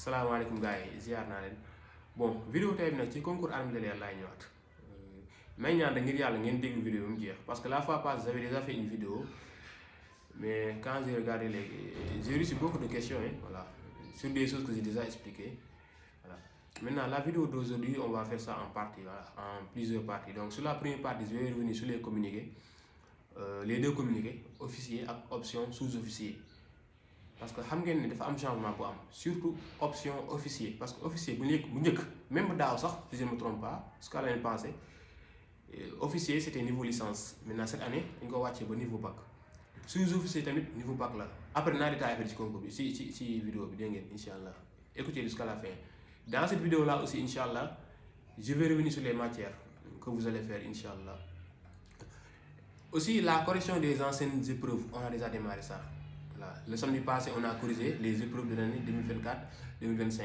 salaamaaleykum gars yi ziar naa leen bon vidéo tey bi nag ci concours armée de l'air laay ñëwaat may ñaan da ngir yàlla ngeen déglu vidéo mu jeex parce que la fois passée j'avais déjà fait une vidéo mais quand j'ai regardé j'ai reçu beaucoup de questions voilà sur des choses que j'ai déjà expliquées voilà. Maintenant la vidéo d'aujourd'hui on va faire ça en partie, voilà, en plusieurs parties. Donc sur la première partie je vais revenir sur les communiqués, les deux communiqués, officier ak option sous-officier. Parce que xam ngeen ne dafa am changement bu am surtout option officier, parce que officier bu njëkk même daaw sax si je ne me trompe pas jusqu'à l'année passée officier c'était niveau licence. Maintenant cette année dañ ko wàccee ba niveau bac. Sous-officier tamit niveau bac la. Après naa détaillé ci concours bi ci vidéo bi dégg ngeen incha allah écoutez jusqu'à la fin. Dans cette vidéo là aussi incha allah je vais revenir sur les matières que vous allez faire incha allah. Aussi la correction des anciennes épreuves, on a déjà démarré ça. Le samedi passé, on a corrigé les épreuves de l'année 2024-2025.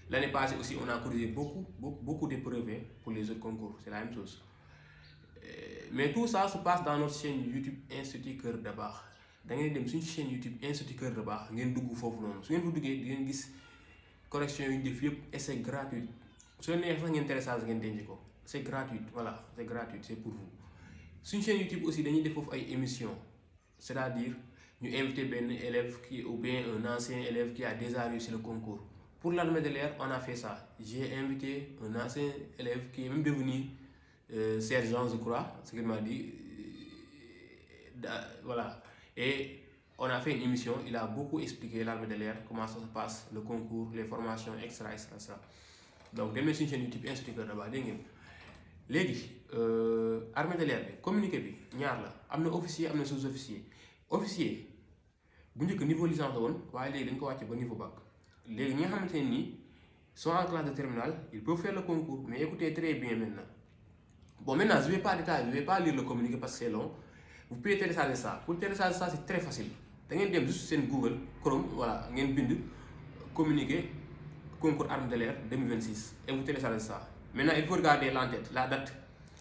L'année passée aussi, on a corrigé beaucoup d'épreuves pour les autres concours. C'est la même chose. Mais tout ça se passe dans notre chaîne YouTube Institut Kër Dabakh. Vous allez sur une chaîne YouTube Institut Kër Dabakh. Vous allez si vous allez voir correction et c'est gratuit. Si vous êtes intéressé, c'est gratuit. Voilà, c'est gratuit, c'est pour vous. Sur une chaîne YouTube aussi, vous allez faire une émission. C'est-à-dire, nous inviter un élève ou bien un ancien élève qui a déjà réussi le concours. Pour l'armée de l'air, on a fait ça. J'ai invité un ancien élève qui est même devenu sergent, je crois, ce qu'il m'a dit. Voilà. Et on a fait une émission, il a beaucoup expliqué l'armée de l'air, comment ça se passe, le concours, les formations, etc. Donc, demain sur une chaîne YouTube, Institut Kër Dabakh, léegi armée de l'air bi communiqué bi ñaar la am na officier am na sous-officier. Officier bu njëkk niveau licence la woon waaye léegi dañ ko wàcce ba niveau bac. Léegi ñi nga xamante ne nii sont en classe de terminale ils peuvent faire le concours, mais écoutez très bien maintenant. Bon maintenant je vais pas détailler, je vais pas lire le communiqué parce que c'est long. Vous pouvez télécharger ça. Pour télécharger ça c'est très facile. Da ngeen dem juste seen Google Chrome, voilà, ngeen bind communiqué concours armée de l'air 2026 et vous téléchargez ça. Maintenant il faut regarder l'entête, la date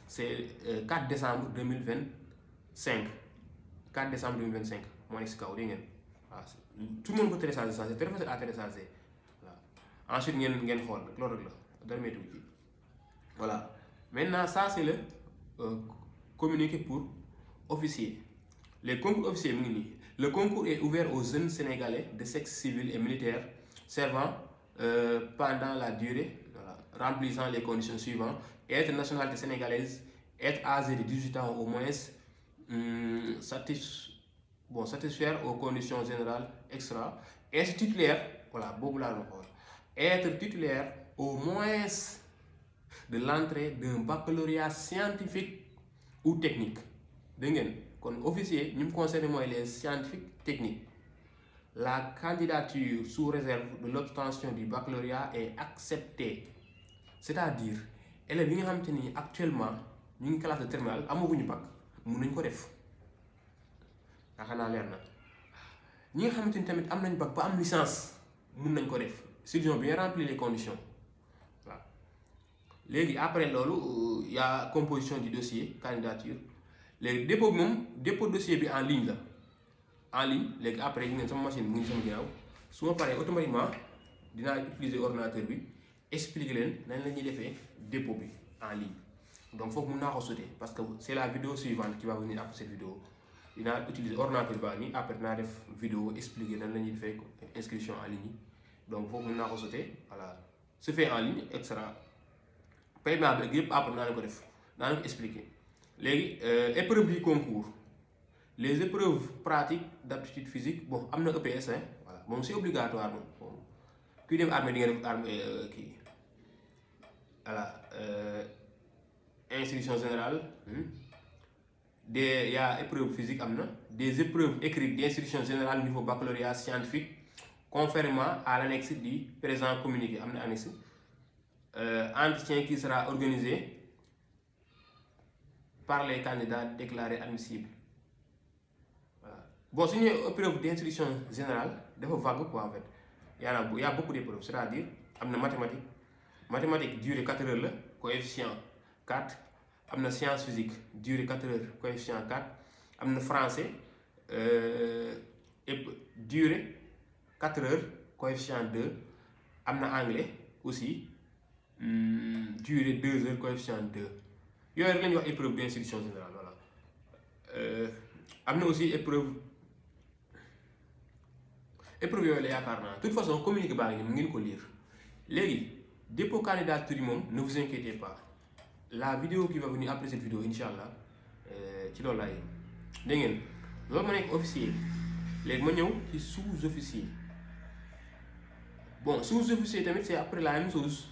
c'est 4 décembre 2025. 4 décembre 2025 moo nekk si kaw dégg ngeen waaw tout le monde peut télécharger ça, c'est très facile à télécharger. Voilà. Ensuite ngeen xool loolu rek la dara météo ji voilà. Maintenant ça c'est le communiqué pour officier. Les concours officiers mu ngi nii. Le concours est ouvert aux jeunes sénégalais de sexe civil et militaire servant pendant la durée, voilà, remplissant les conditions suivantes: être nationalité sénégalaise, être âgé de 18 ans au moins, satisfaire aux conditions générales extra, être titulaire, voilà, être titulaire au moins de l'entrée d'un baccalauréat scientifique ou technique. Dégg ngeen kon officier ñu mu concerné mooy les scientifiques techniques. La candidature sous réserve de l'obtention du baccalauréat est acceptée. C'est-à-dire élèves yi nga xamante ni actuellement ñu ngi classe de terminale amaguñu bac mun nañ ko def. yaakaar naa leer na ñi nga xamante ni tamit am nañ bac ba am licence mun nañ ko def s'ils ont bien rempli les conditions. Voilà. Léegi après loolu y a composition du dossier candidature. Léegi dépôt bi moom dépôt dossier bi en ligne la en ligne. Léegi après yi ngeen sama machine bi mu ngi sama ginnaaw su ma paree automatiquement dinaa utiliser ordinateur bi expliquer leen nañ la ñuy defee dépôt bi en ligne. Donc foofu mun naa ko sauter parce que c'est la vidéo suivante qui va venir après cette vidéo. Dinaa utiliser ordinateur baa nii après dinaa def vidéo expliquer nan la ñuy defee inscription en ligne. Donc foofu mun naa ko sauter, voilà, se fait en ligne etc. Paiement bi yëpp après naa leen ko def naa leen ko expliquer. Léegi épreuve du concours, les épreuves pratiques d'aptitude physique, bon am na EPS hein, voilà, moom c'est obligatoire moom kuy dem armée di nga def armée kii voilà, instruction générale. Il y a épreuve physique am na des épreuves écrites d'instruction générale niveau baccalauréat scientifique conformément à l'annexe du présent communiqué. Am na annexe entretien qui sera organisé par les candidats déclarés admissibles. Voilà. Bon su ñu épreuve d'instruction générale dafa vague quoi en fait. Il y a beaucoup d'épreuves, c'est-à-dire am na mathématique durée 4 heures la coefficient 4. Am na science physique durée 4 heures coefficient 4. Am na français durée 4 heures coefficient 2. am na anglais aussi durée 2 heures coefficient 2 yooyu rek la ñuy wax épreuve d'instruction générale voilà. am na aussi épreuve yooyu la yaakaar naa de toute façon communiqué baa ngi nii mu ngeen ko lire léegi dépôt candidature yi moom ne vous inquiétez pas la vidéo qui va venir après cette vidéo incha allah ci loolu laay dégg ngeen loolu ma nekk officier léegi ma ñëw ci sous-officier bon sous-officier tamit c'est après la même chose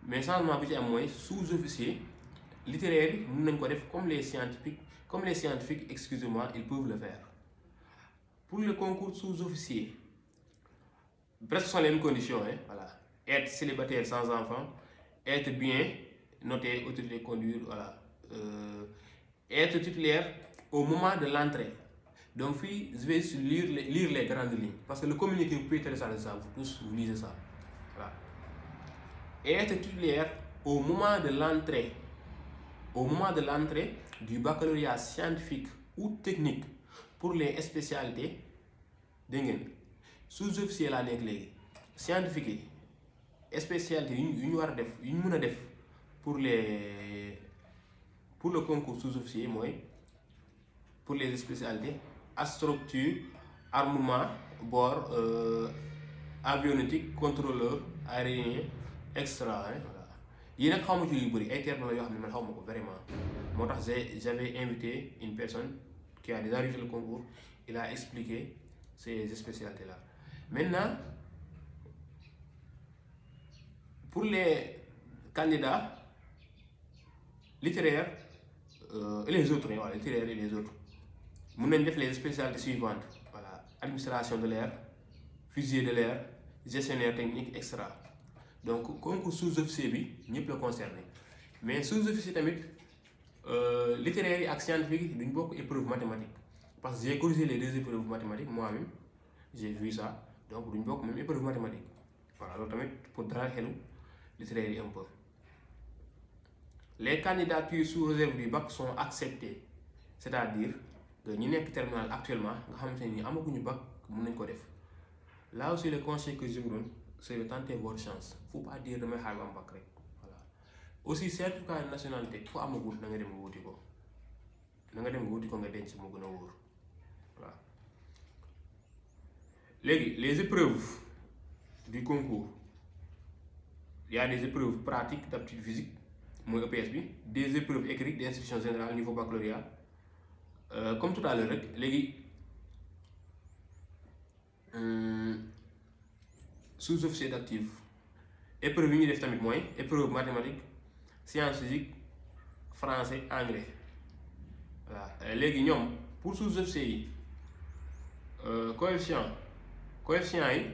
mais changement bi ci am mooy sous-officier littéraire yi mën nañ ko def comme les scientifiques excusez-moi ils peuvent le faire. Pour le concours sous-officier presque sont les mêmes conditions hein, voilà. Être célibataire sans enfant, être bien noté autorité conduire voilà. Être titulaire au moment de l'entrée. Donc fii je vais lire les grandes lignes parce que le communiqué vous pouvez télécharger ça vous tous vous lisez ça voilà. Être titulaire au moment de l'entrée du baccalauréat scientifique ou technique pour les spécialités dégg ngeen sous-officier laa nekk léegi scientifique yi spécialité yu ñu war a def yu ñu mën a def pour le concours sous-officier mooy pour les spécialités astrostructure armement bord avionnautique contrôleur aérien extra voilà yii nag xaw ma ci yu bëri ay termes la yoo xam ne man xaw ma ko vraiment moo tax j'avais invité une personne qui a déjà réussi le concours il a expliqué ces spécialités là maintenant pour les candidats littéraires et les autres voilà littéraires et les autres mën nañ def les spécialités suivantes voilà administration de l'air fusée de l'air gestionnaire technique extra donc concours sous-officier bi ñëpp la concerné mais sous-officier tamit littéraire yi ak scientifique yi duñ bokk épreuve mathématique parce que j'ai corrigé les 2 épreuves mathématiques moi-même j'ai vu ça donc duñ bokk même épreuve mathématique voilà loolu tamit pour dalal xelu littéraire yi un peu. Les candidatures sous réserve du bac sont acceptées c'est-à-dire que ñi nekk terminal actuellement nga xamante ni amaguñu bac mën nañ ko def là aussi le conseil que je vous donne c'est de tenter votre chance faut pas dire damay xaar ba am bac rek voilà. Aussi certificat de nationalité fu amagul na nga dem nga wuti ko nga denc moo gën a wóor voilà. Léegi les épreuves du concours il y a des épreuves pratiques d'aptitude physique mooy EPS bi des épreuves écrites d'instruction générale niveau baccalauréat comme tout à l'heure rek léegi sous-officier d'active épreuve yi ñuy def tamit mooy épreuve mathématique sciences physique français anglais voilà. Léegi ñoom pour sous-officier yi coefficient yi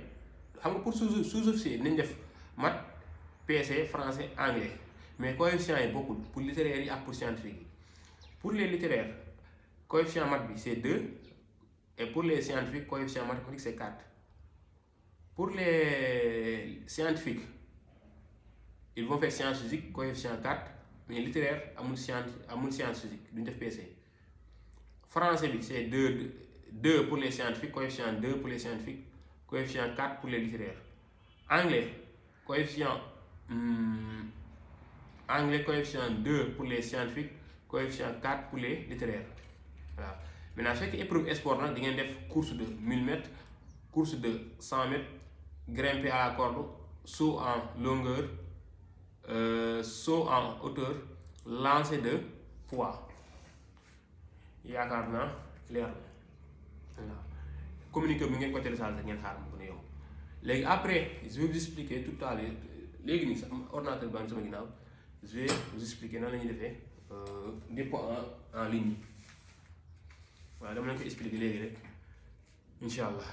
xam nga pour sous-officier nañ def maths PC français anglais mais coefficient yi bokkul pour littéraire yi ak pour scientifique yi. Pour les littéraires coefficient maths bi c'est 2 et pour les scientifiques coefficient mathématique c'est 4. Pour les scientifiques ils vont faire science physique coefficient 4 mais littéraire amul science physique duñ def PC. Français bi c'est 2 pour les scientifiques coefficient 2 pour les scientifiques coefficient 4 pour les littéraires. Anglais coefficient 2 pour les scientifiques coefficient 4 pour les littéraires voilà. Maintenant fekk épreuve sport nag di ngeen def course de 1000 mètres course de 100 mètres grimper à la corde saut en longueur saut en hauteur lancer de poids yaakaar naa leer na voilà. Communiqué bi ngeen ko télécharger ngeen xaar mu gën a yomb léegi après je vais vous expliquer tout à l'heure léegi nii sama ordinateur baa ngi sama ginnaaw je vais vous expliquer nan la ñuy defee dépôt en ligne voilà dama leen ko expliquer léegi rek incha allah.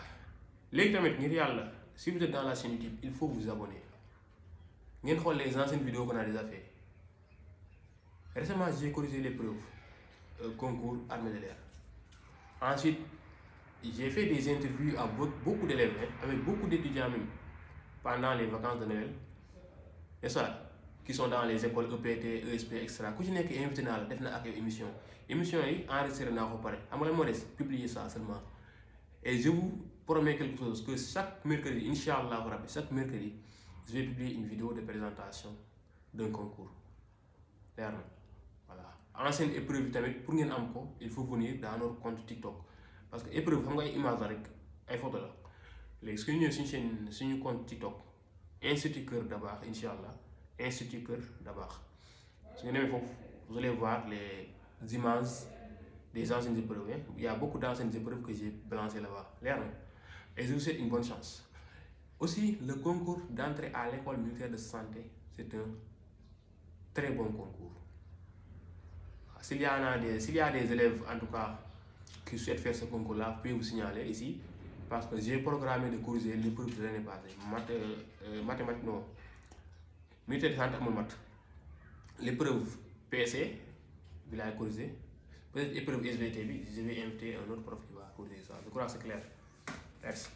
Léegi tamit ngir yàlla si vous êtes dans la chaîne YouTube il faut vous abonner ngeen xool les anciennes vidéos qu'on a déjà fait. Récemment j'ai corrigé l'épreuve concours armée de l'air. Ensuite j'ai fait des interviews à beaucoup d'élèves avec beaucoup d'étudiants même pendant les vacances de Noël et ça qui sont dans les écoles EPT ESP extra ku ci nekk invité naa la def na ak émission yi enregistré naa ko pare xam nga lan moo des publier ça seulement et je vous promets quelque chose, que chaque mercredi, Inch'Allah, chaque mercredi, je vais publier une vidéo de présentation d'un concours. Clairement. Voilà. Ancienne épreuve, pour ngeen am ko, il faut venir dans notre compte TikTok. Parce que épreuve, xam nga ay image la rek, ay photo la. Léegi su ñu ñëwee suñu chaîne, suñu compte TikTok, Institut Kër Dabakh, Inch'Allah, Institut Kër Dabakh. Su ngeen demee foofu, vous allez voir les images des anciennes épreuves. Hein. Il y a beaucoup d'anciennes épreuves que j'ai balancées là-bas. Clairement. Et je vous souhaite une bonne chance. Aussi, le concours d'entrée à l'école militaire de santé, c'est un très bon concours. S'il y a des élèves, en tout cas, qui souhaitent faire ce concours-là, je peux vous signaler ici, parce que j'ai programmé de corriger l'épreuve de l'année passée. Mathématiques, non. Militaire de santé, mon maths. L'épreuve PC, je l'ai corrigé. Peut-être l'épreuve SVT, je vais inviter un autre prof qui va corriger ça. Je crois que c'est clair. Merci.